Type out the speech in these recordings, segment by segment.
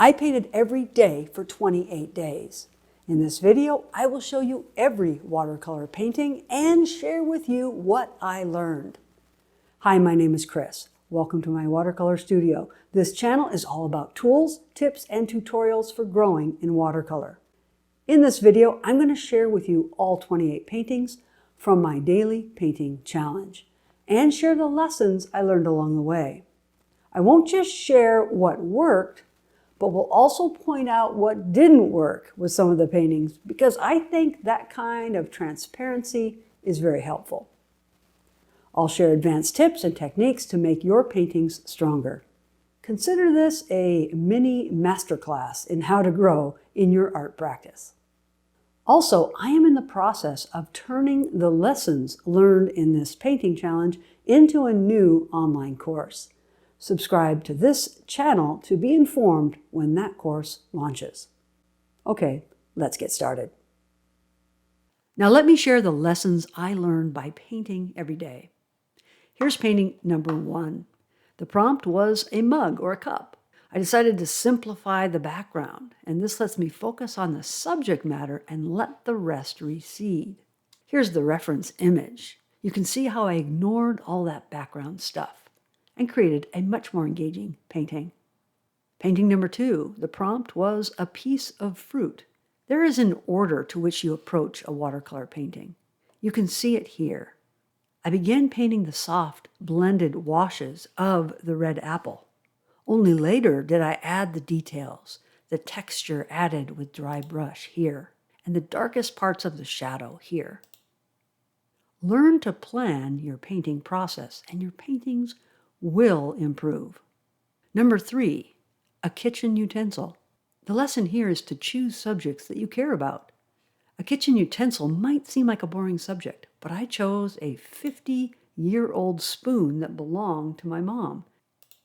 I painted every day for 28 days. In this video, I will show you every watercolor painting and share with you what I learned. Hi, my name is Kris. Welcome to my watercolor studio. This channel is all about tools, tips, and tutorials for growing in watercolor. In this video, I'm going to share with you all 28 paintings from my daily painting challenge and share the lessons I learned along the way. I won't just share what worked, but we'll also point out what didn't work with some of the paintings because I think that kind of transparency is very helpful. I'll share advanced tips and techniques to make your paintings stronger. Consider this a mini masterclass in how to grow in your art practice. Also, I am in the process of turning the lessons learned in this painting challenge into a new online course. Subscribe to this channel to be informed when that course launches. Okay, let's get started. Now let me share the lessons I learned by painting every day. Here's painting number 1. The prompt was a mug or a cup. I decided to simplify the background, and this lets me focus on the subject matter and let the rest recede. Here's the reference image. You can see how I ignored all that background stuff and created a much more engaging painting. Painting number 2, the prompt was a piece of fruit. There is an order to which you approach a watercolor painting. You can see it here. I began painting the soft, blended washes of the red apple. Only later did I add the details, the texture added with dry brush here, and the darkest parts of the shadow here. Learn to plan your painting process, and your paintings will improve. Number 3, a kitchen utensil. The lesson here is to choose subjects that you care about. A kitchen utensil might seem like a boring subject, but I chose a 50-year-old spoon that belonged to my mom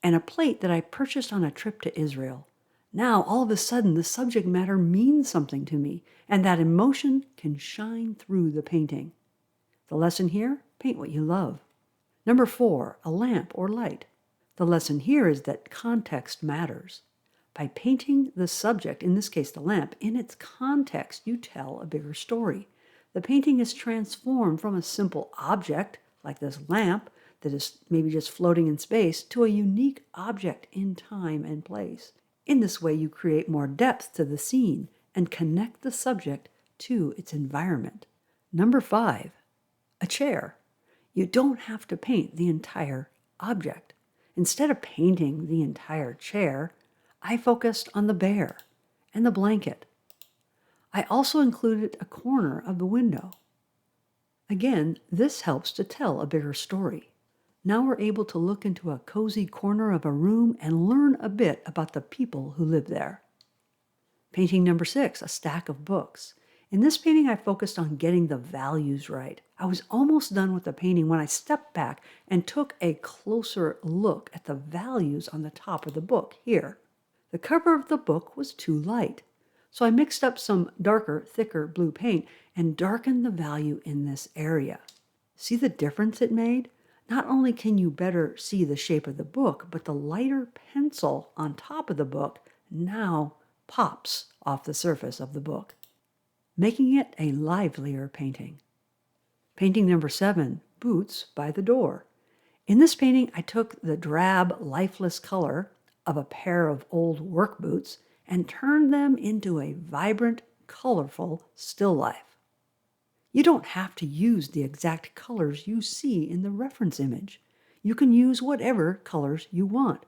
and a plate that I purchased on a trip to Israel. Now, all of a sudden, the subject matter means something to me, and that emotion can shine through the painting. The lesson here, paint what you love. Number 4, a lamp or light. The lesson here is that context matters. By painting the subject, in this case the lamp, in its context, you tell a bigger story. The painting is transformed from a simple object, like this lamp, that is maybe just floating in space, to a unique object in time and place. In this way, you create more depth to the scene and connect the subject to its environment. Number 5, a chair. You don't have to paint the entire object. Instead of painting the entire chair, I focused on the bear and the blanket. I also included a corner of the window. Again, this helps to tell a bigger story. Now we're able to look into a cozy corner of a room and learn a bit about the people who live there. Painting number 6, a stack of books. In this painting, I focused on getting the values right. I was almost done with the painting when I stepped back and took a closer look at the values on the top of the book here. The cover of the book was too light, so I mixed up some darker, thicker blue paint and darkened the value in this area. See the difference it made? Not only can you better see the shape of the book, but the lighter pencil on top of the book now pops off the surface of the book, making it a livelier painting. Painting number 7, Boots by the Door. In this painting, I took the drab, lifeless color of a pair of old work boots and turned them into a vibrant, colorful still life. You don't have to use the exact colors you see in the reference image. You can use whatever colors you want.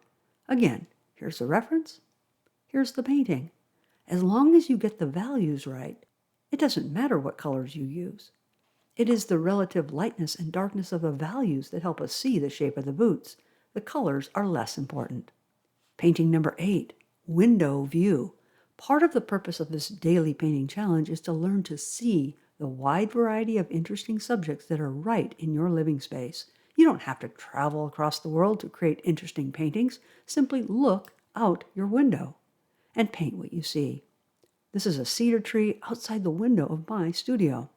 Again, here's the reference, here's the painting. As long as you get the values right, it doesn't matter what colors you use. It is the relative lightness and darkness of the values that help us see the shape of the boots. The colors are less important. Painting number 8, Window View. Part of the purpose of this daily painting challenge is to learn to see the wide variety of interesting subjects that are right in your living space. You don't have to travel across the world to create interesting paintings. Simply look out your window and paint what you see. This is a cedar tree outside the window of my studio.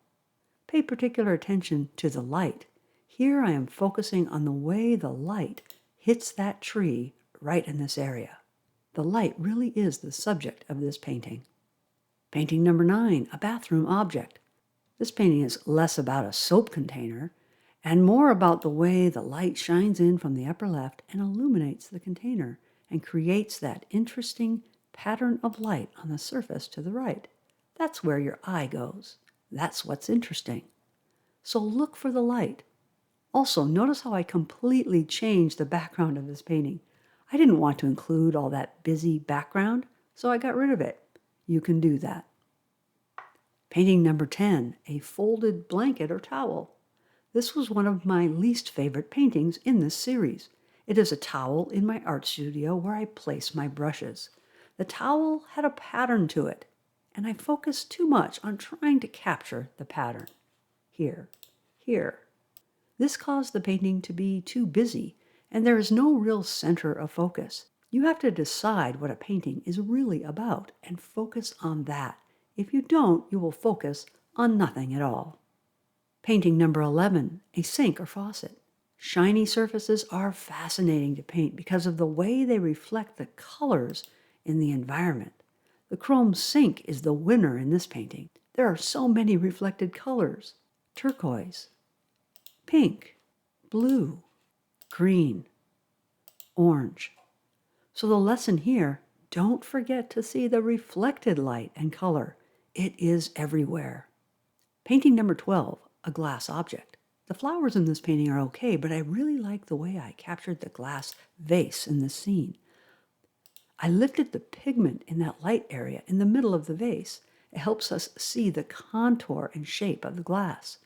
Pay particular attention to the light. Here I am focusing on the way the light hits that tree right in this area. The light really is the subject of this painting. Painting number 9, a bathroom object. This painting is less about a soap container and more about the way the light shines in from the upper left and illuminates the container and creates that interesting pattern of light on the surface to the right. That's where your eye goes. That's what's interesting. So look for the light. Also, notice how I completely changed the background of this painting. I didn't want to include all that busy background, so I got rid of it. You can do that. Painting number 10, a folded blanket or towel. This was one of my least favorite paintings in this series. It is a towel in my art studio where I place my brushes. The towel had a pattern to it, and I focused too much on trying to capture the pattern. Here, here. This caused the painting to be too busy, and there is no real center of focus. You have to decide what a painting is really about and focus on that. If you don't, you will focus on nothing at all. Painting number 11, a sink or faucet. Shiny surfaces are fascinating to paint because of the way they reflect the colors in the environment. The chrome sink is the winner in this painting. There are so many reflected colors: turquoise, pink, blue, green, orange. So the lesson here, don't forget to see the reflected light and color. It is everywhere. Painting number 12, a glass object. The flowers in this painting are okay, but I really like the way I captured the glass vase in this scene. I lifted the pigment in that light area in the middle of the vase. It helps us see the contour and shape of the glass.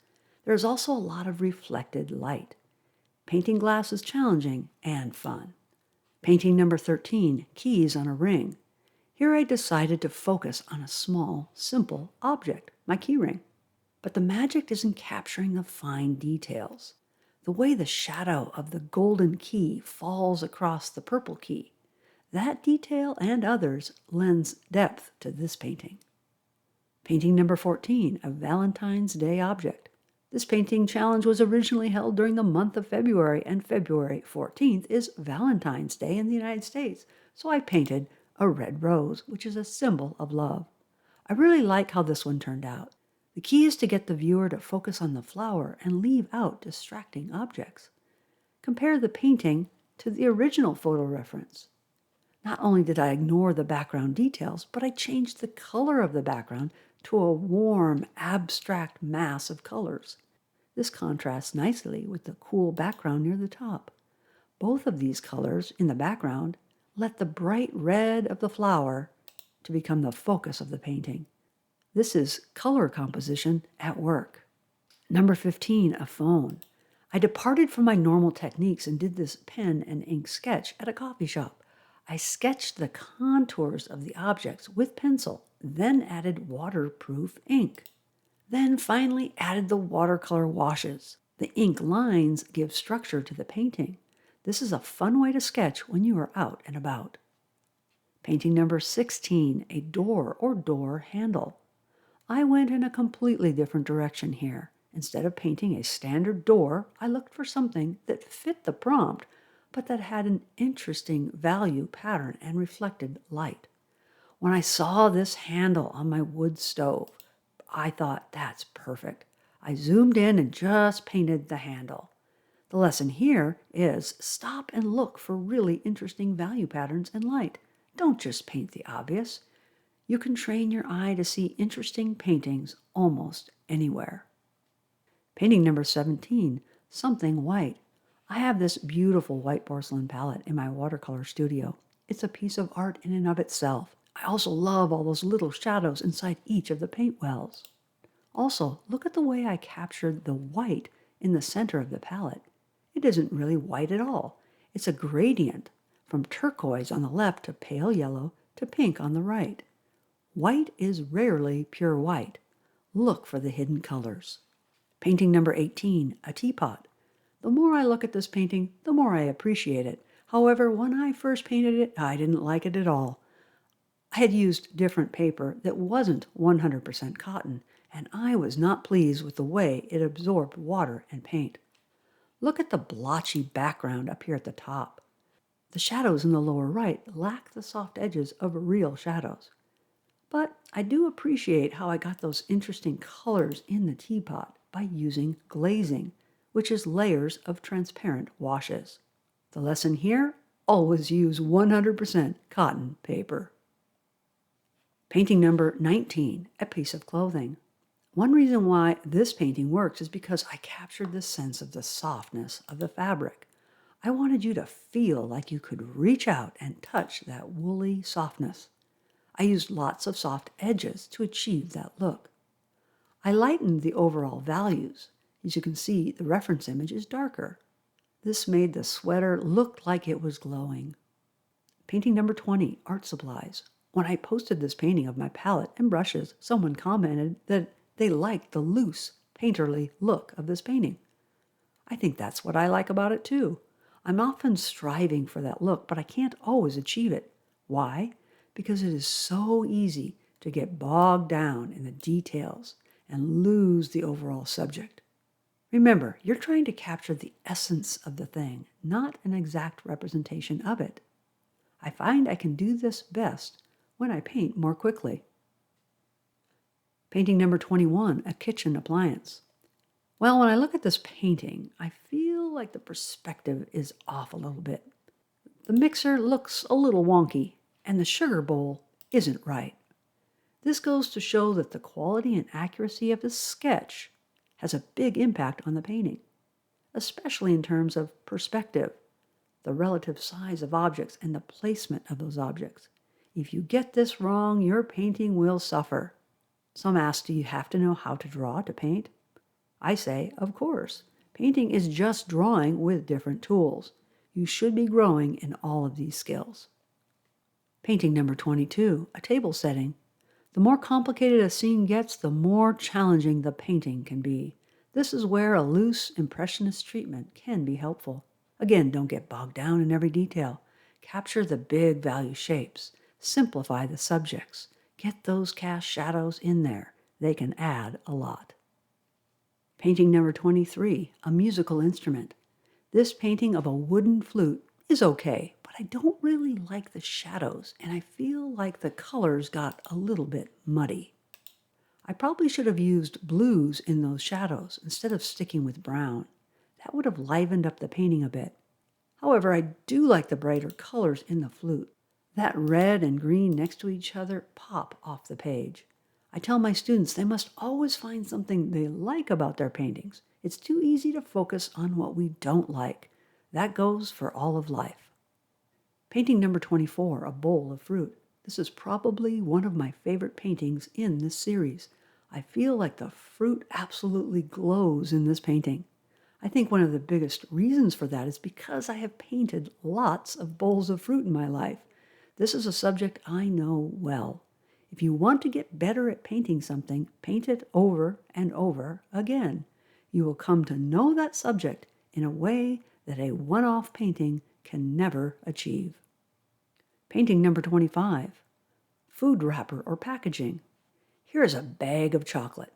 There's also a lot of reflected light. Painting glass is challenging and fun. Painting number 13, keys on a ring. Here I decided to focus on a small, simple object, my key ring. But the magic is in capturing the fine details. The way the shadow of the golden key falls across the purple key. That detail and others lends depth to this painting. Painting number 14, a Valentine's Day object. This painting challenge was originally held during the month of February, and February 14th is Valentine's Day in the United States, so I painted a red rose, which is a symbol of love. I really like how this one turned out. The key is to get the viewer to focus on the flower and leave out distracting objects. Compare the painting to the original photo reference. Not only did I ignore the background details, but I changed the color of the background to a warm, abstract mass of colors. This contrasts nicely with the cool background near the top. Both of these colors in the background let the bright red of the flower to become the focus of the painting. This is color composition at work. Number 15, a phone. I departed from my normal techniques and did this pen and ink sketch at a coffee shop. I sketched the contours of the objects with pencil, then added waterproof ink. Then finally added the watercolor washes. The ink lines give structure to the painting. This is a fun way to sketch when you are out and about. Painting number 16, a door or door handle. I went in a completely different direction here. Instead of painting a standard door, I looked for something that fit the prompt, but that had an interesting value pattern and reflected light. When I saw this handle on my wood stove, I thought, that's perfect. I zoomed in and just painted the handle. The lesson here is stop and look for really interesting value patterns and light. Don't just paint the obvious. You can train your eye to see interesting paintings almost anywhere. Painting number 17, something white. I have this beautiful white porcelain palette in my watercolor studio. It's a piece of art in and of itself. I also love all those little shadows inside each of the paint wells. Also, look at the way I captured the white in the center of the palette. It isn't really white at all. It's a gradient from turquoise on the left to pale yellow to pink on the right. White is rarely pure white. Look for the hidden colors. Painting number 18, a teapot. The more I look at this painting, the more I appreciate it. However, when I first painted it, I didn't like it at all. I had used different paper that wasn't 100% cotton, and I was not pleased with the way it absorbed water and paint. Look at the blotchy background up here at the top. The shadows in the lower right lack the soft edges of real shadows. But I do appreciate how I got those interesting colors in the teapot by using glazing, which is layers of transparent washes. The lesson here, always use 100% cotton paper. Painting number 19, a piece of clothing. One reason why this painting works is because I captured the sense of the softness of the fabric. I wanted you to feel like you could reach out and touch that woolly softness. I used lots of soft edges to achieve that look. I lightened the overall values. As you can see, the reference image is darker. This made the sweater look like it was glowing. Painting number 20, art supplies. When I posted this painting of my palette and brushes, someone commented that they liked the loose, painterly look of this painting. I think that's what I like about it too. I'm often striving for that look, but I can't always achieve it. Why? Because it is so easy to get bogged down in the details and lose the overall subject. Remember, you're trying to capture the essence of the thing, not an exact representation of it. I find I can do this best when I paint more quickly. Painting number 21, a kitchen appliance. Well, when I look at this painting, I feel like the perspective is off a little bit. The mixer looks a little wonky, and the sugar bowl isn't right. This goes to show that the quality and accuracy of the sketch has a big impact on the painting, especially in terms of perspective, the relative size of objects, and the placement of those objects. If you get this wrong, your painting will suffer. Some ask, do you have to know how to draw to paint? I say, of course. Painting is just drawing with different tools. You should be growing in all of these skills. Painting number 22, a table setting. The more complicated a scene gets, the more challenging the painting can be. This is where a loose, impressionist treatment can be helpful. Again, don't get bogged down in every detail. Capture the big value shapes. Simplify the subjects. Get those cast shadows in there. They can add a lot. Painting number 23, a musical instrument. This painting of a wooden flute is okay, but I don't really like the shadows, and I feel like the colors got a little bit muddy. I probably should have used blues in those shadows instead of sticking with brown. That would have livened up the painting a bit. However, I do like the brighter colors in the flute. That red and green next to each other pop off the page. I tell my students they must always find something they like about their paintings. It's too easy to focus on what we don't like. That goes for all of life. Painting number 24, a bowl of fruit. This is probably one of my favorite paintings in this series. I feel like the fruit absolutely glows in this painting. I think one of the biggest reasons for that is because I have painted lots of bowls of fruit in my life. This is a subject I know well. If you want to get better at painting something, paint it over and over again. You will come to know that subject in a way that a one-off painting can never achieve. Painting number 25, food wrapper or packaging. Here is a bag of chocolate.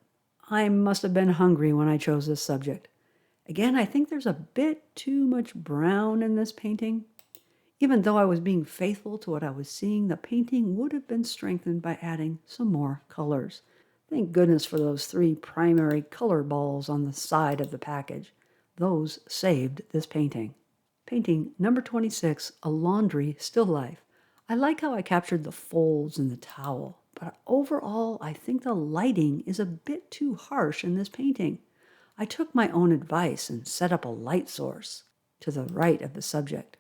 I must have been hungry when I chose this subject. Again, I think there's a bit too much brown in this painting. Even though I was being faithful to what I was seeing, the painting would have been strengthened by adding some more colors. Thank goodness for those 3 primary color balls on the side of the package. Those saved this painting. Painting number 26, a laundry still life. I like how I captured the folds in the towel, but overall I think the lighting is a bit too harsh in this painting. I took my own advice and set up a light source to the right of the subject.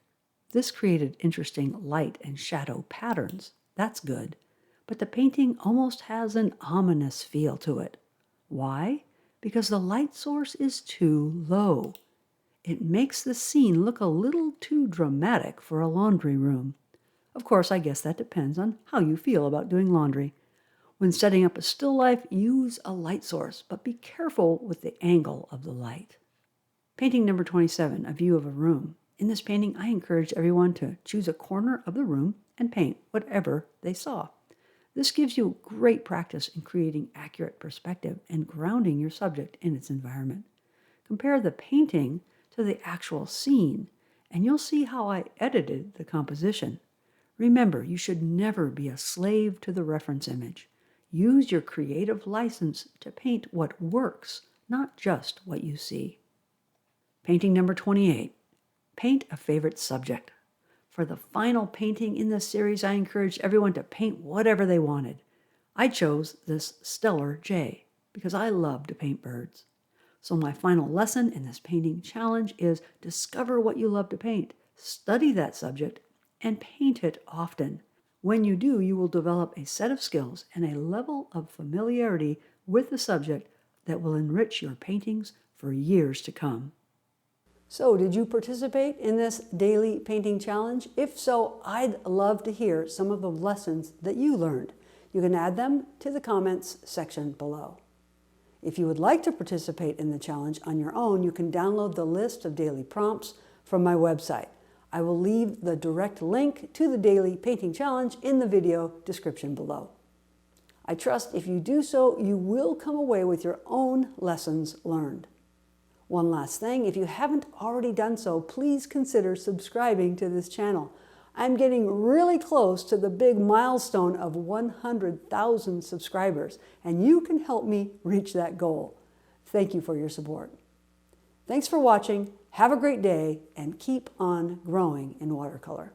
This created interesting light and shadow patterns. That's good. But the painting almost has an ominous feel to it. Why? Because the light source is too low. It makes the scene look a little too dramatic for a laundry room. Of course, I guess that depends on how you feel about doing laundry. When setting up a still life, use a light source, but be careful with the angle of the light. Painting number 27, a view of a room. In this painting, I encourage everyone to choose a corner of the room and paint whatever they saw. This gives you great practice in creating accurate perspective and grounding your subject in its environment. Compare the painting to the actual scene and you'll see how I edited the composition. Remember, you should never be a slave to the reference image. Use your creative license to paint what works, not just what you see. Painting number 28. Paint a favorite subject. For the final painting in this series, I encouraged everyone to paint whatever they wanted. I chose this stellar jay because I love to paint birds. So my final lesson in this painting challenge is discover what you love to paint, study that subject, and paint it often. When you do, you will develop a set of skills and a level of familiarity with the subject that will enrich your paintings for years to come. So, did you participate in this daily painting challenge? If so, I'd love to hear some of the lessons that you learned. You can add them to the comments section below. If you would like to participate in the challenge on your own, you can download the list of daily prompts from my website. I will leave the direct link to the daily painting challenge in the video description below. I trust if you do so, you will come away with your own lessons learned. One last thing, if you haven't already done so, please consider subscribing to this channel. I'm getting really close to the big milestone of 100,000 subscribers, and you can help me reach that goal. Thank you for your support. Thanks for watching. Have a great day and keep on growing in watercolor.